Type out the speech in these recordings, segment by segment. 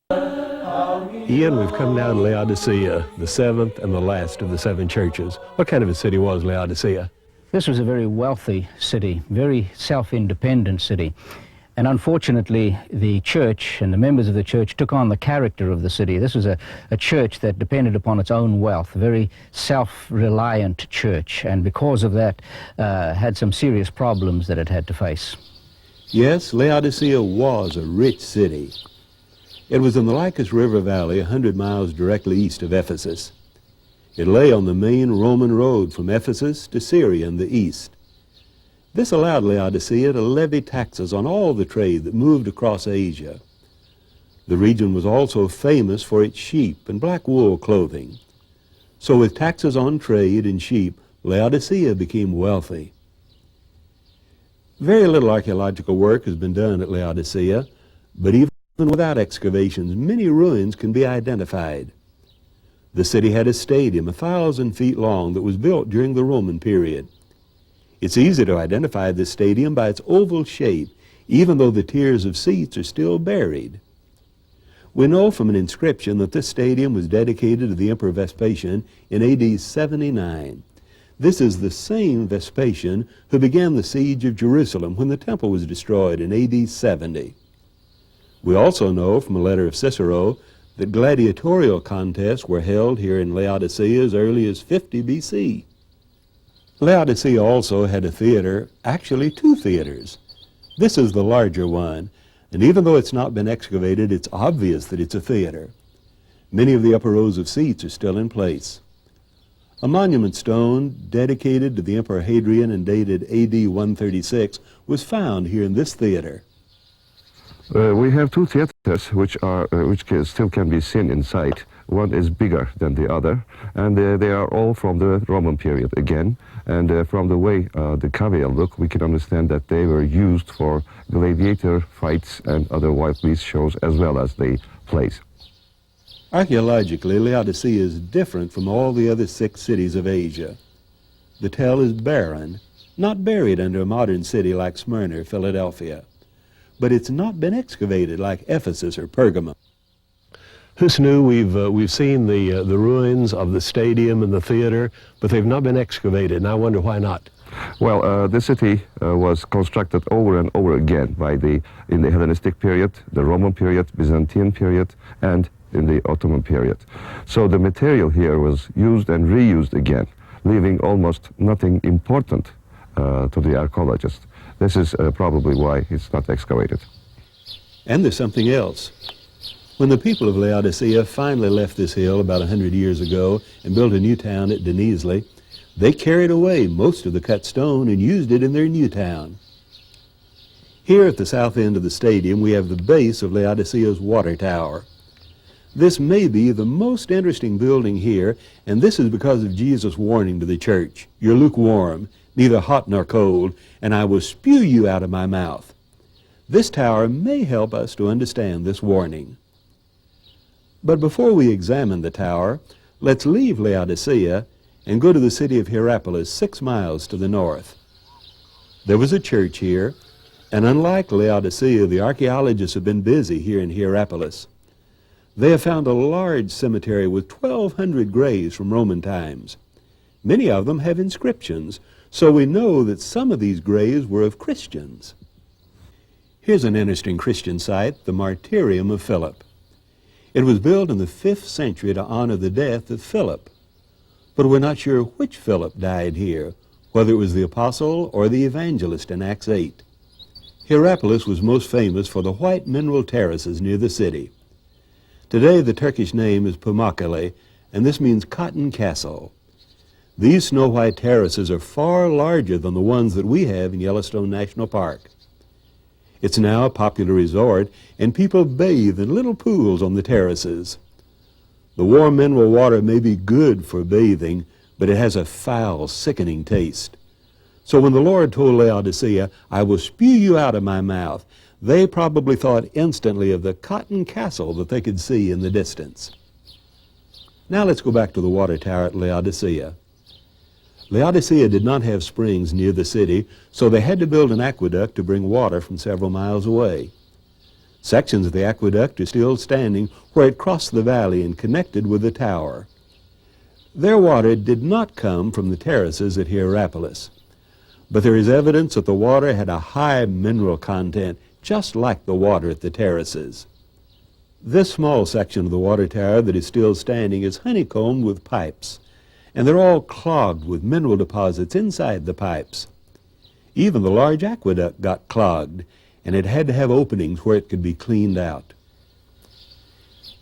Ian, we've come now to Laodicea, the seventh and the last of the seven churches. What kind of a city was Laodicea? This was a very wealthy city, very self-independent city. And unfortunately, the church and the members of the church took on the character of the city. This was a church that depended upon its own wealth, a very self-reliant church, and because of that, had some serious problems that it had to face. Yes, Laodicea was a rich city. It was in the Lycus River Valley, 100 miles directly east of Ephesus. It lay on the main Roman road from Ephesus to Syria in the east. This allowed Laodicea to levy taxes on all the trade that moved across Asia. The region was also famous for its sheep and black wool clothing. So with taxes on trade and sheep, Laodicea became wealthy. Very little archaeological work has been done at Laodicea, but even without excavations, many ruins can be identified. The city had a stadium 1,000 feet long that was built during the Roman period. It's easy to identify this stadium by its oval shape, even though the tiers of seats are still buried. We know from an inscription that this stadium was dedicated to the Emperor Vespasian in AD 79. This is the same Vespasian who began the siege of Jerusalem when the temple was destroyed in AD 70. We also know from a letter of Cicero that gladiatorial contests were held here in Laodicea as early as 50 BC. Laodicea also had a theater, actually 2 theaters. This is the larger one, and even though it's not been excavated, it's obvious that it's a theater. Many of the upper rows of seats are still in place. A monument stone dedicated to the Emperor Hadrian and dated AD 136 was found here in this theater. We have 2 theaters which still can be seen inside. One is bigger than the other, and they are all from the Roman period again. And from the way the cavea look, we can understand that they were used for gladiator fights and other wild beast shows, as well as the plays. Archaeologically, Laodicea is different from all the other 6 cities of Asia. The tell is barren, not buried under a modern city like Smyrna or Philadelphia. But it's not been excavated like Ephesus or Pergamum. Husnu, we've seen the ruins of the stadium and the theater, but they've not been excavated, and I wonder why not. Well, the city was constructed over and over again in the Hellenistic period, the Roman period, Byzantine period, and in the Ottoman period. So the material here was used and reused again, leaving almost nothing important to the archaeologist. This is probably why it's not excavated. And there's something else. When the people of Laodicea finally left this hill about 100 years ago and built a new town at Denizli, they carried away most of the cut stone and used it in their new town. Here at the south end of the stadium, we have the base of Laodicea's water tower. This may be the most interesting building here, and this is because of Jesus' warning to the church. You're lukewarm, neither hot nor cold, and I will spew you out of my mouth. This tower may help us to understand this warning. But before we examine the tower, let's leave Laodicea and go to the city of Hierapolis, 6 miles to the north. There was a church here, and unlike Laodicea, the archaeologists have been busy here in Hierapolis. They have found a large cemetery with 1,200 graves from Roman times. Many of them have inscriptions, so we know that some of these graves were of Christians. Here's an interesting Christian site, the Martyrium of Philip. It was built in the 5th century to honor the death of Philip. But we're not sure which Philip died here, whether it was the apostle or the evangelist in Acts 8. Hierapolis was most famous for the white mineral terraces near the city. Today the Turkish name is Pamukkale, and this means cotton castle. These snow-white terraces are far larger than the ones that we have in Yellowstone National Park. It's now a popular resort, and people bathe in little pools on the terraces. The warm mineral water may be good for bathing, but it has a foul, sickening taste. So when the Lord told Laodicea, I will spew you out of my mouth, they probably thought instantly of the cotton castle that they could see in the distance. Now let's go back to the water tower at Laodicea. Laodicea did not have springs near the city, so they had to build an aqueduct to bring water from several miles away. Sections of the aqueduct are still standing where it crossed the valley and connected with the tower. Their water did not come from the terraces at Hierapolis, but there is evidence that the water had a high mineral content, just like the water at the terraces. This small section of the water tower that is still standing is honeycombed with pipes, and they're all clogged with mineral deposits inside the pipes. Even the large aqueduct got clogged, and it had to have openings where it could be cleaned out.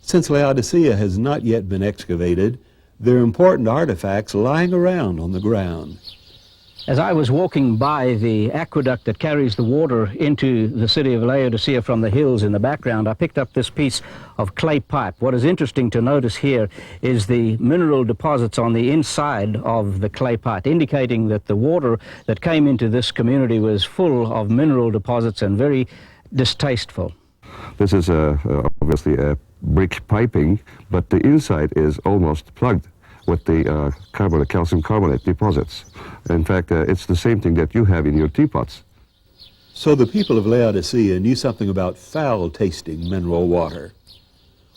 Since Laodicea has not yet been excavated, there are important artifacts lying around on the ground. As I was walking by the aqueduct that carries the water into the city of Laodicea from the hills in the background, I picked up this piece of clay pipe. What is interesting to notice here is the mineral deposits on the inside of the clay pipe, indicating that the water that came into this community was full of mineral deposits and very distasteful. This is obviously a brick piping, but the inside is almost plugged with the calcium carbonate deposits. In fact, it's the same thing that you have in your teapots. So the people of Laodicea knew something about foul-tasting mineral water.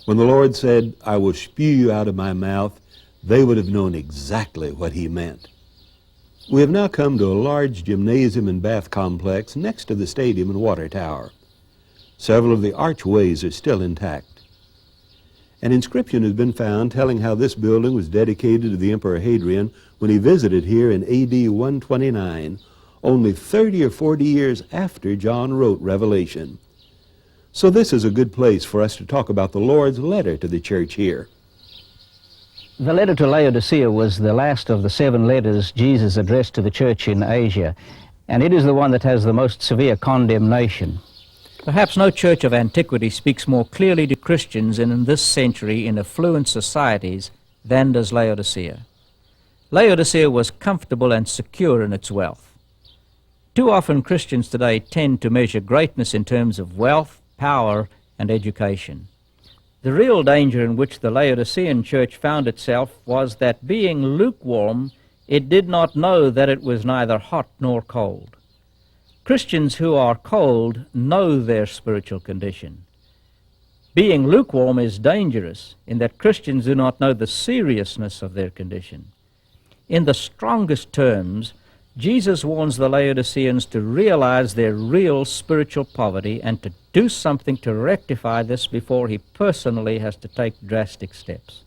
When the Lord said, "I will spew you out of my mouth," they would have known exactly what he meant. We have now come to a large gymnasium and bath complex next to the stadium and water tower. Several of the archways are still intact. An inscription has been found telling how this building was dedicated to the Emperor Hadrian when he visited here in AD 129, only 30 or 40 years after John wrote Revelation. So this is a good place for us to talk about the Lord's letter to the church here. The letter to Laodicea was the last of the 7 letters Jesus addressed to the church in Asia, and it is the one that has the most severe condemnation. Perhaps no church of antiquity speaks more clearly to Christians in this century in affluent societies than does Laodicea. Laodicea was comfortable and secure in its wealth. Too often Christians today tend to measure greatness in terms of wealth, power, and education. The real danger in which the Laodicean church found itself was that, being lukewarm, it did not know that it was neither hot nor cold. Christians who are cold know their spiritual condition. Being lukewarm is dangerous in that Christians do not know the seriousness of their condition. In the strongest terms, Jesus warns the Laodiceans to realize their real spiritual poverty and to do something to rectify this before he personally has to take drastic steps.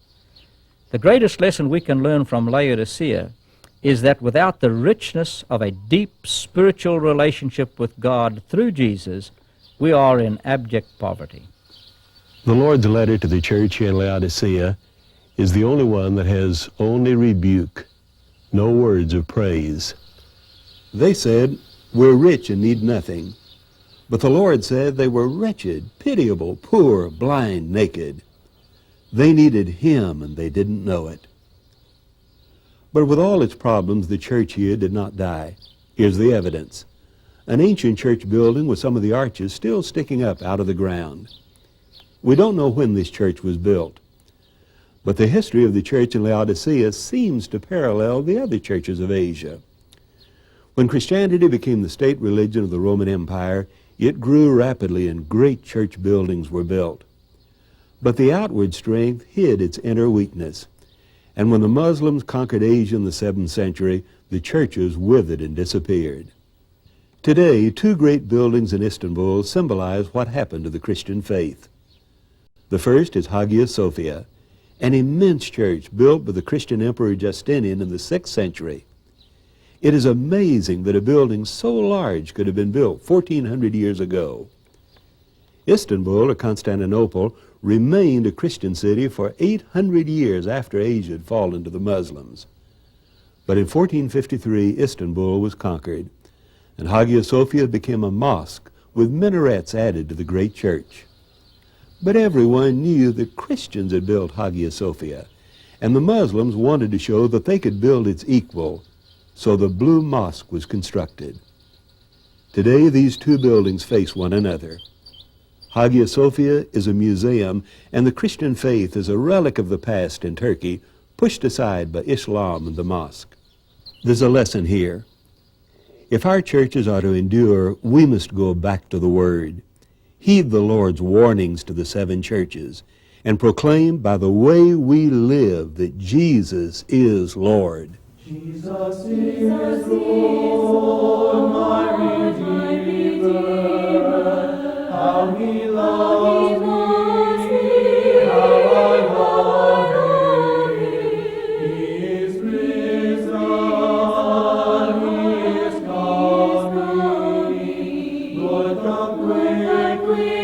The greatest lesson we can learn from Laodicea is that without the richness of a deep spiritual relationship with God through Jesus, we are in abject poverty. The Lord's letter to the church in Laodicea is the only one that has only rebuke, no words of praise. They said, "We're rich and need nothing." But the Lord said they were wretched, pitiable, poor, blind, naked. They needed him and they didn't know it. But with all its problems, the church here did not die. Here's the evidence. An ancient church building with some of the arches still sticking up out of the ground. We don't know when this church was built, but the history of the church in Laodicea seems to parallel the other churches of Asia. When Christianity became the state religion of the Roman Empire, it grew rapidly and great church buildings were built. But the outward strength hid its inner weakness. And when the Muslims conquered Asia in the 7th century, the churches withered and disappeared. Today, 2 great buildings in Istanbul symbolize what happened to the Christian faith. The first is Hagia Sophia, an immense church built by the Christian Emperor Justinian in the 6th century. It is amazing that a building so large could have been built 1,400 years ago. Istanbul, or Constantinople, remained a Christian city for 800 years after Asia had fallen to the Muslims. But in 1453, Istanbul was conquered, and Hagia Sophia became a mosque with minarets added to the great church. But everyone knew that Christians had built Hagia Sophia, and the Muslims wanted to show that they could build its equal, so the Blue Mosque was constructed. Today, these 2 buildings face one another. Hagia Sophia is a museum, and the Christian faith is a relic of the past in Turkey, pushed aside by Islam and the mosque. There's a lesson here. If our churches are to endure, we must go back to the Word. heed the Lord's warnings to the seven churches, and proclaim by the way we live that Jesus is Lord. Jesus is Lord, my Redeemer. How He loves me, how I love Him. He is risen, He is coming. Lord, come quickly.